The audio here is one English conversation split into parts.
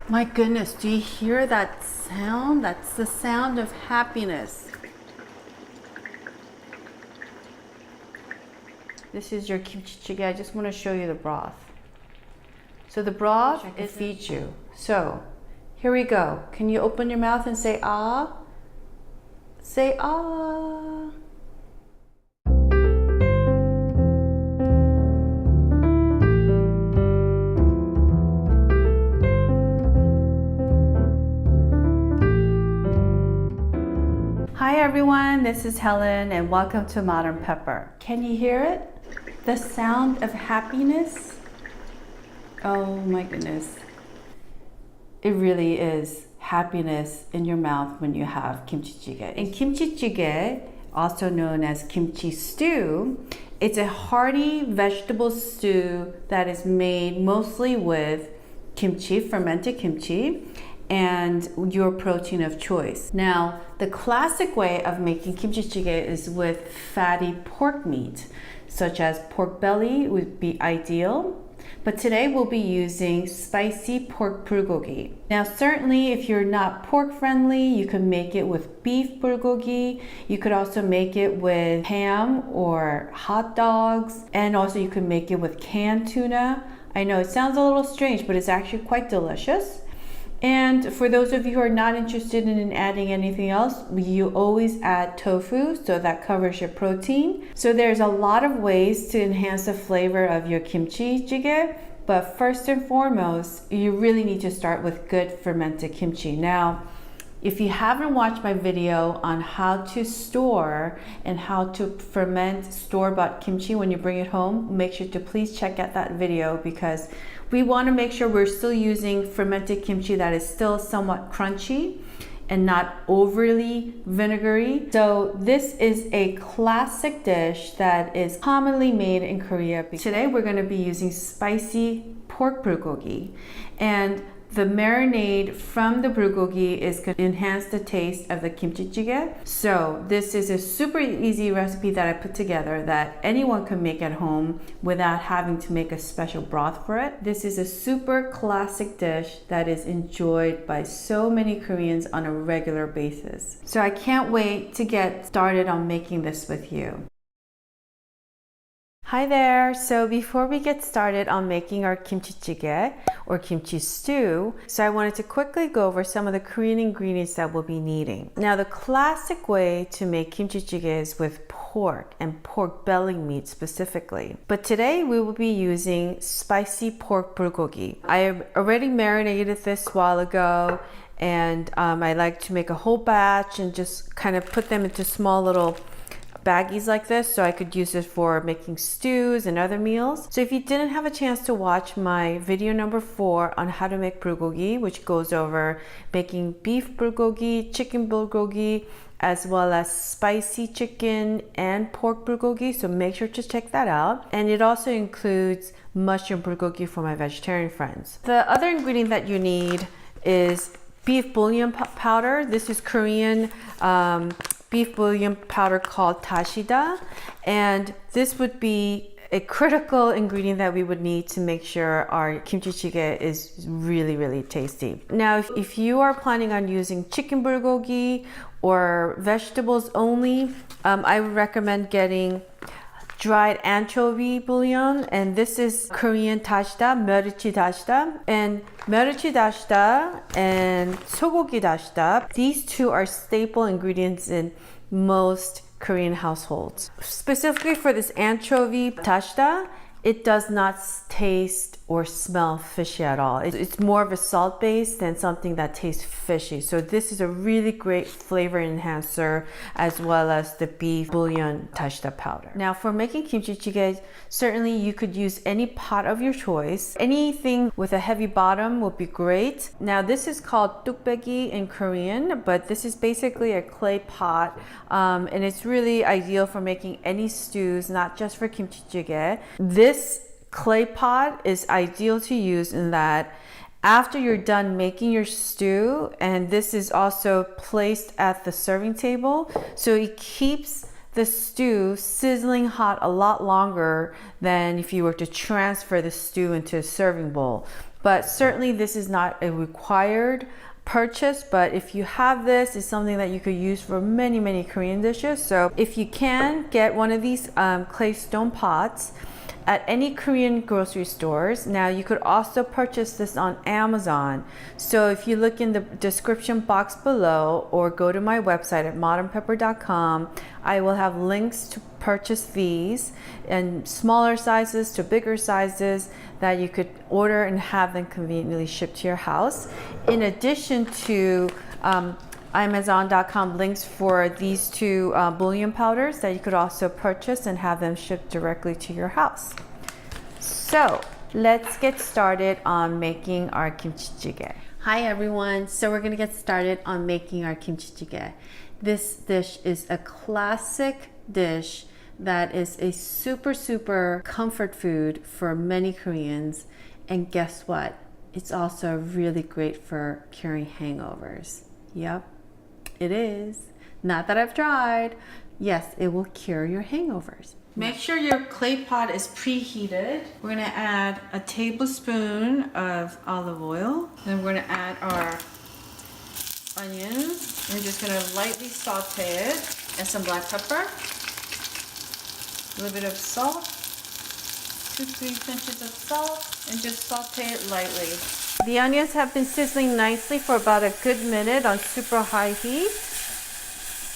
My goodness, do you hear that sound? That's the sound of happiness. This is your kimchi jjigae. I just want to show you the broth. So the broth, it feeds you. So here we go. Can you open your mouth and say ah? Say ah. Hi everyone, this is Helen and welcome to Modern Pepper. Can you hear it? The sound of happiness? Oh my goodness. It really is happiness in your mouth when you have kimchi jjigae. And kimchi jjigae, also known as kimchi stew, it's a hearty vegetable stew that is made mostly with kimchi, fermented kimchi, and your protein of choice. Now, the classic way of making kimchi jjigae is with fatty pork meat, such as pork belly would be ideal. But today we'll be using spicy pork bulgogi. Now, certainly if you're not pork friendly, you can make it with beef bulgogi. You could also make it with ham or hot dogs. And also you can make it with canned tuna. I know it sounds a little strange, but it's actually quite delicious. And for those of you who are not interested in adding anything else, you always add tofu, so that covers your protein. So there's a lot of ways to enhance the flavor of your kimchi jjigae, but first and foremost, you really need to start with good fermented kimchi. Now, if you haven't watched my video on how to store and how to ferment store-bought kimchi when you bring it home, make sure to please check out that video because we want to make sure we're still using fermented kimchi that is still somewhat crunchy and not overly vinegary. So this is a classic dish that is commonly made in Korea. Today we're going to be using spicy pork bulgogi, and the marinade from the bulgogi is going to enhance the taste of the kimchi jjigae. So this is a super easy recipe that I put together that anyone can make at home without having to make a special broth for it. This is a super classic dish that is enjoyed by so many Koreans on a regular basis. So I can't wait to get started on making this with you. Hi there! So before we get started on making our kimchi jjigae or kimchi stew, so I wanted to quickly go over some of the Korean ingredients that we'll be needing. Now the classic way to make kimchi jjigae is with pork and pork belly meat specifically. But today we will be using spicy pork bulgogi. I already marinated this a while ago, and I like to make a whole batch and just kind of put them into small little baggies like this, so I could use it for making stews and other meals. So if you didn't have a chance to watch my video number 4 on how to make bulgogi, which goes over making beef bulgogi, chicken bulgogi, as well as spicy chicken and pork bulgogi, so make sure to check that out. And it also includes mushroom bulgogi for my vegetarian friends. The other ingredient that you need is beef bouillon powder. This is Korean beef bouillon powder called Dashida, and this would be a critical ingredient that we would need to make sure our kimchi jjigae is really tasty. Now if you are planning on using chicken bulgogi or vegetables only, I would recommend getting dried anchovy bouillon, and this is Korean Dashida, 멸치 Dashida, and 멸치 Dashida and sogogi Dashida. These two are staple ingredients in most Korean households. Specifically for this anchovy Dashida, it does not taste or smell fishy at all. It's more of a salt base than something that tastes fishy. So this is a really great flavor enhancer, as well as the beef bouillon Dashida powder. Now for making kimchi jjigae, certainly you could use any pot of your choice. Anything with a heavy bottom would be great. Now this is called tukbaegi in Korean, but this is basically a clay pot, and it's really ideal for making any stews, not just for kimchi jjigae. This clay pot is ideal to use in that after you're done making your stew, and this is also placed at the serving table, so it keeps the stew sizzling hot a lot longer than if you were to transfer the stew into a serving bowl. but certainly this is not a required purchase, but if you have this, it's something that you could use for many Korean dishes. So if you can get one of these clay stone pots at any Korean grocery stores. Now you could also purchase this on Amazon. So if you look in the description box below or go to my website at modernpepper.com, I will have links to purchase these in smaller sizes to bigger sizes that you could order and have them conveniently shipped to your house. In addition to Amazon.com links for these two bouillon powders that you could also purchase and have them shipped directly to your house. So let's get started on making our kimchi jjigae. Hi everyone, so we're gonna get started on making our kimchi jjigae. This dish is a classic dish that is a super comfort food for many Koreans, and guess what? It's also really great for curing hangovers. Yep. It is. Not that I've tried. Yes, it will cure your hangovers. Make sure your clay pot is preheated. We're gonna add a tablespoon of olive oil. Then we're gonna add our onions. We're just gonna lightly saute it. And some black pepper. A little bit of salt. 2-3 pinches of salt. And just saute it lightly. The onions have been sizzling nicely for about a good minute on super high heat.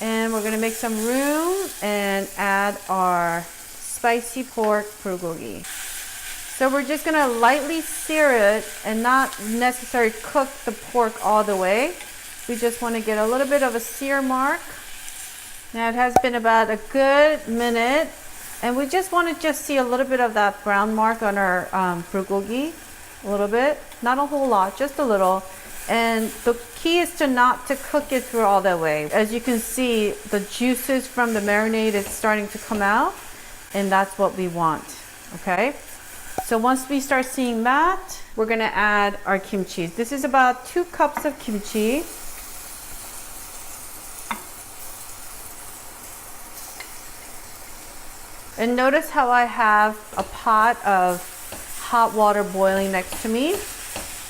And we're gonna make some room and add our spicy pork bulgogi. So we're just gonna lightly sear it and not necessarily cook the pork all the way. We just wanna get a little bit of a sear mark. Now it has been about a good minute, and we just wanna see a little bit of that brown mark on our bulgogi. A little bit, not a whole lot, just a little. And the key is not to cook it through all the way. As you can see, the juices from the marinade is starting to come out, and that's what we want, okay? So once we start seeing that, we're gonna add our kimchi. This is about 2 cups of kimchi. And notice how I have a pot of hot water boiling next to me.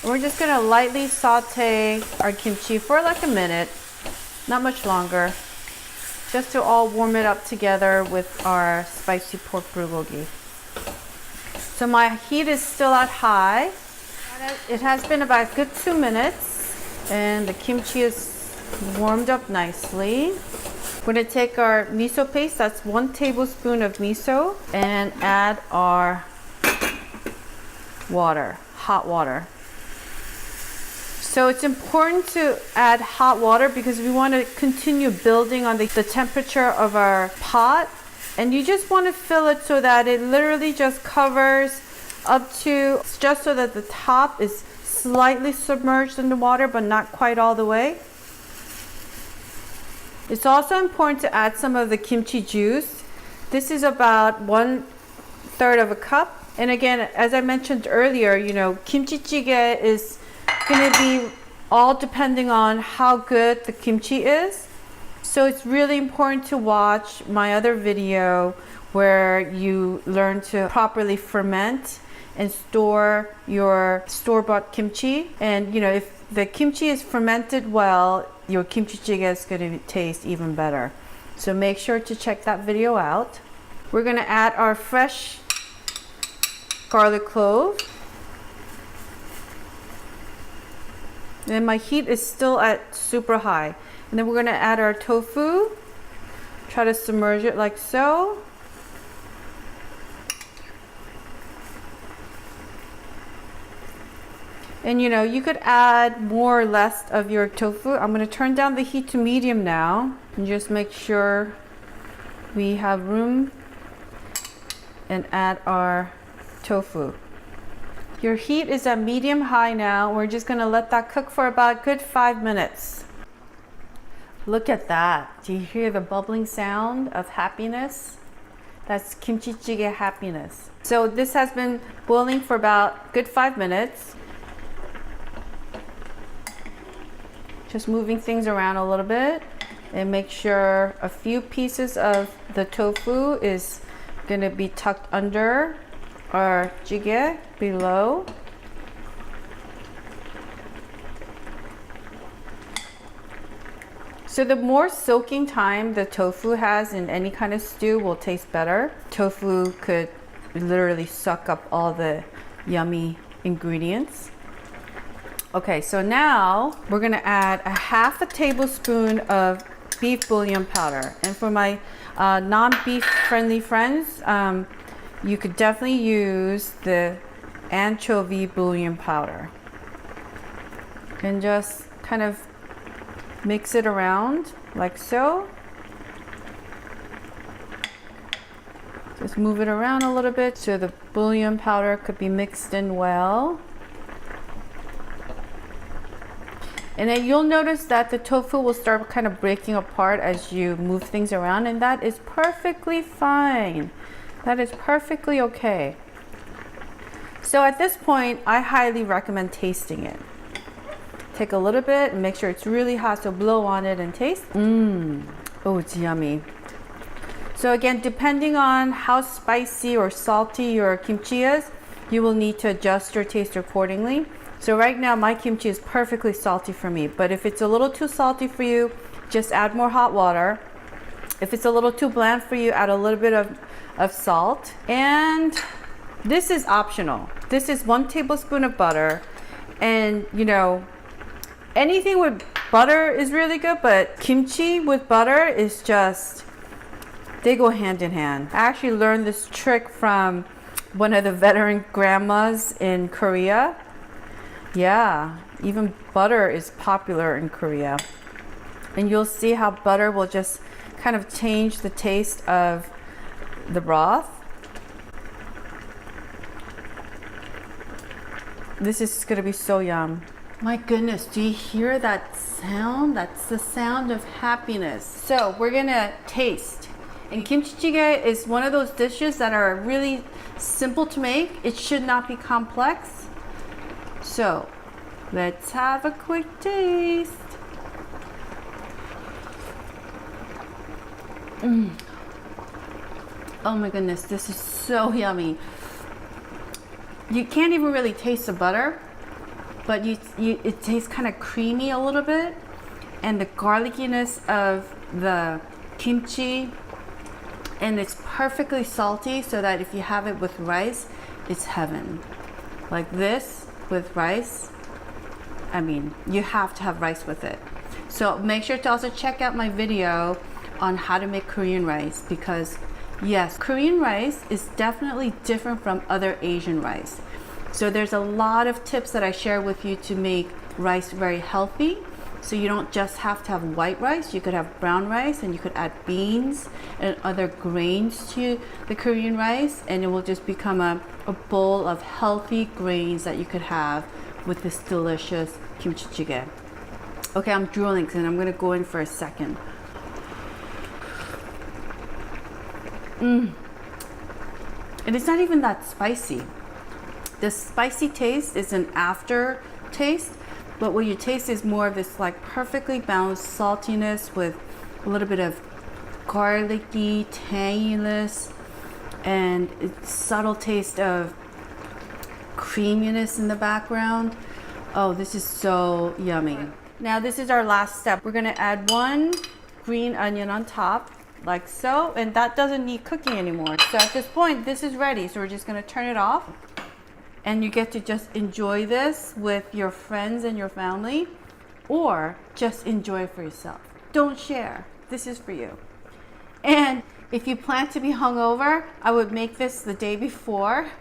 We're just gonna lightly saute our kimchi for like a minute, not much longer, just to all warm it up together with our spicy pork bulgogi. So my heat is still at high. It has been about a good 2 minutes, and the kimchi is warmed up nicely. We're gonna take our miso paste, that's 1 tablespoon of miso, and add our water, hot water. So it's important to add hot water because we want to continue building on the temperature of our pot, and you just want to fill it so that it literally just covers up to, just so that the top is slightly submerged in the water but not quite all the way. It's also important to add some of the kimchi juice. This is about 1/3 of a cup. And again, as I mentioned earlier, you know, kimchi jjigae is going to be all depending on how good the kimchi is. So it's really important to watch my other video where you learn to properly ferment and store your store-bought kimchi. And you know, if the kimchi is fermented well, your kimchi jjigae is going to taste even better. So make sure to check that video out. We're going to add our fresh garlic clove. And my heat is still at super high. And then we're gonna add our tofu. Try to submerge it like so. And you know, you could add more or less of your tofu. I'm gonna turn down the heat to medium now and just make sure we have room, and add our tofu. Your heat is at medium high now. We're just gonna let that cook for about a good 5 minutes. Look at that. Do you hear the bubbling sound of happiness? That's kimchi jjigae happiness. So this has been boiling for about a good 5 minutes. Just moving things around a little bit and make sure a few pieces of the tofu is gonna be tucked under our jjigae below. So the more soaking time the tofu has in any kind of stew will taste better. Tofu could literally suck up all the yummy ingredients. Okay, so now we're gonna add a half a tablespoon of beef bouillon powder. And for my non-beef friendly friends, you could definitely use the anchovy bouillon powder. And just kind of mix it around like so. Just move it around a little bit so the bouillon powder could be mixed in well. And then you'll notice that the tofu will start kind of breaking apart as you move things around, and that is perfectly fine. That is perfectly okay. So at this point, I highly recommend tasting it. Take a little bit and make sure it's really hot, so blow on it and taste. Oh, it's yummy. So again, depending on how spicy or salty your kimchi is, you will need to adjust your taste accordingly. So right now my kimchi is perfectly salty for me, but if it's a little too salty for you, just add more hot water. If it's a little too bland for you, add a little bit of salt. And this is optional. This is 1 tablespoon of butter. And you know, anything with butter is really good, but kimchi with butter is just, they go hand in hand. I actually learned this trick from one of the veteran grandmas in Korea. Yeah, even butter is popular in Korea. And you'll see how butter will just kind of change the taste of the broth. This is gonna be so yum. My goodness, do you hear that sound? That's the sound of happiness. So we're gonna taste. And kimchi jjigae is one of those dishes that are really simple to make. It should not be complex. So let's have a quick taste. Oh my goodness, this is so yummy. You can't even really taste the butter, but it tastes kind of creamy a little bit, and the garlickiness of the kimchi, and it's perfectly salty so that if you have it with rice, it's heaven. Like this with rice, I mean, you have to have rice with it. So make sure to also check out my video on how to make Korean rice, because yes, Korean rice is definitely different from other Asian rice. So there's a lot of tips that I share with you to make rice very healthy. So you don't just have to have white rice, you could have brown rice, and you could add beans and other grains to the Korean rice, and it will just become a bowl of healthy grains that you could have with this delicious kimchi jjigae. Okay, I'm drooling and I'm gonna go in for a second. And it's not even that spicy. The spicy taste is an aftertaste, but what you taste is more of this like perfectly balanced saltiness with a little bit of garlicky tanginess and a subtle taste of creaminess in the background. Oh, this is so yummy. Now this is our last step. We're gonna add 1 green onion on top, like so, and that doesn't need cooking anymore. So at this point, this is ready. So we're just gonna turn it off, and you get to just enjoy this with your friends and your family, or just enjoy it for yourself. Don't share. This is for you. And if you plan to be hungover, I would make this the day before,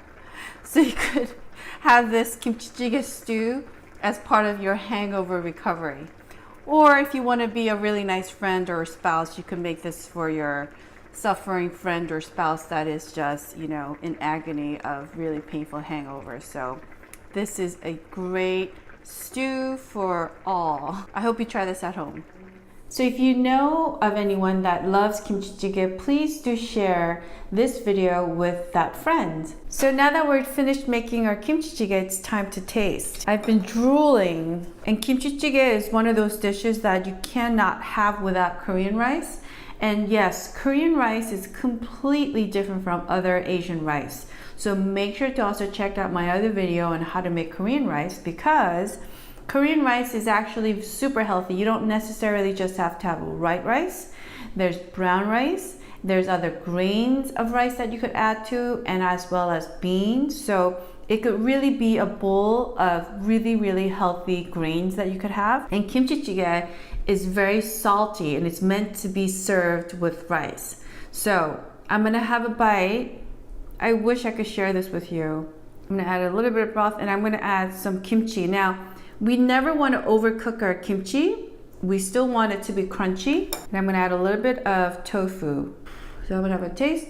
so you could have this kimchi jjigae stew as part of your hangover recovery. Or if you want to be a really nice friend or spouse, you can make this for your suffering friend or spouse that is just, you know, in agony of really painful hangovers. So this is a great stew for all. I hope you try this at home. So if you know of anyone that loves kimchi jjigae, please do share this video with that friend. So now that we're finished making our kimchi jjigae, it's time to taste. I've been drooling, and kimchi jjigae is one of those dishes that you cannot have without Korean rice. And yes, Korean rice is completely different from other Asian rice. So make sure to also check out my other video on how to make Korean rice, because Korean rice is actually super healthy. You don't necessarily just have to have white rice. There's brown rice. There's other grains of rice that you could add to, and as well as beans. So it could really be a bowl of really, really healthy grains that you could have. And kimchi jjigae is very salty and it's meant to be served with rice. So I'm gonna have a bite. I wish I could share this with you. I'm gonna add a little bit of broth and I'm gonna add some kimchi. Now, we never wanna overcook our kimchi. We still want it to be crunchy. And I'm gonna add a little bit of tofu. So I'm gonna have a taste.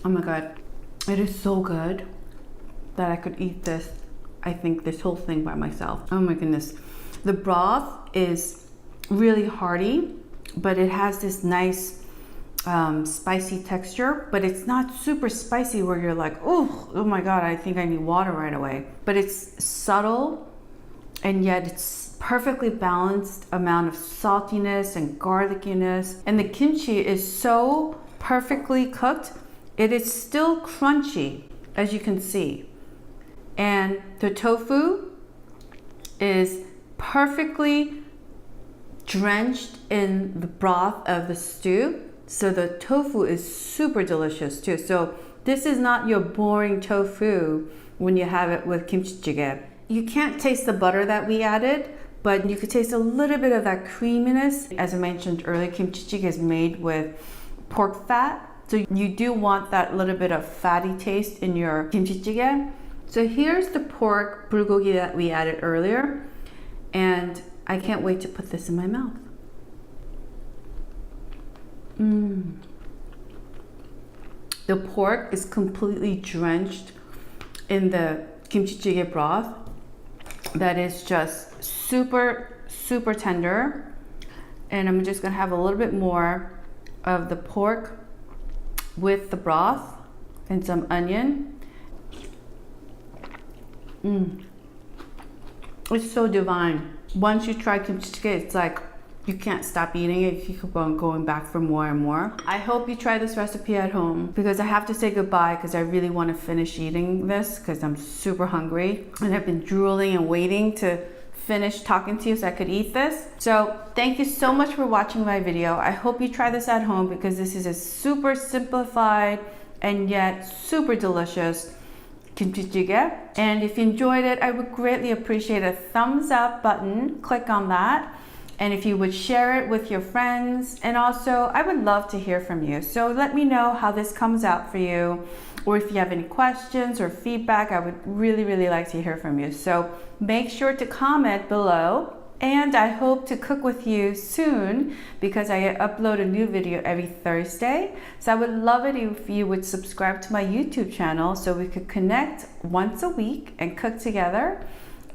Oh my God, it is so good that I could eat this, I think this whole thing by myself. Oh my goodness. The broth is really hearty, but it has this nice spicy texture, but it's not super spicy where you're like, oh my God, I think I need water right away. But it's subtle, and yet it's perfectly balanced amount of saltiness and garlickiness. And the kimchi is so perfectly cooked. It is still crunchy, as you can see. And the tofu is perfectly drenched in the broth of the stew. So the tofu is super delicious too. So this is not your boring tofu when you have it with kimchi jjigae. You can't taste the butter that we added, but you could taste a little bit of that creaminess. As I mentioned earlier, kimchi jjigae is made with pork fat. So you do want that little bit of fatty taste in your kimchi jjigae. So here's the pork bulgogi that we added earlier. And I can't wait to put this in my mouth. The pork is completely drenched in the kimchi jjigae broth. That is just super, super tender. And I'm just gonna have a little bit more of the pork with the broth and some onion. It's so divine. Once you try kimchi jjigae, it's like you can't stop eating it. You keep on going back for more and more. I hope you try this recipe at home, because I have to say goodbye because I really want to finish eating this because I'm super hungry and I've been drooling and waiting to finish talking to you so I could eat this. So thank you so much for watching my video. I hope you try this at home because this is a super simplified and yet super delicious kimchi jjigae. And if you enjoyed it, I would greatly appreciate a thumbs up button. Click on that. And if you would share it with your friends. And also, I would love to hear from you. So let me know how this comes out for you. Or if you have any questions or feedback, I would really, really like to hear from you. So make sure to comment below. And I hope to cook with you soon because I upload a new video every Thursday. So I would love it if you would subscribe to my YouTube channel so we could connect once a week and cook together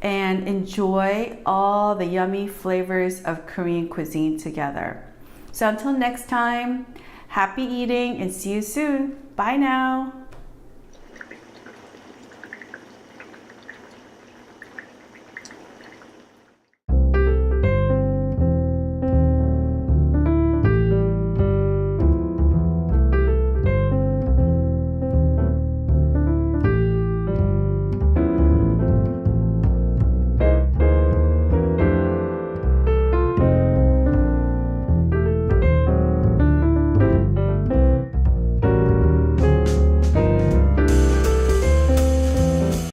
and enjoy all the yummy flavors of Korean cuisine together. So until next time, happy eating and see you soon. Bye now.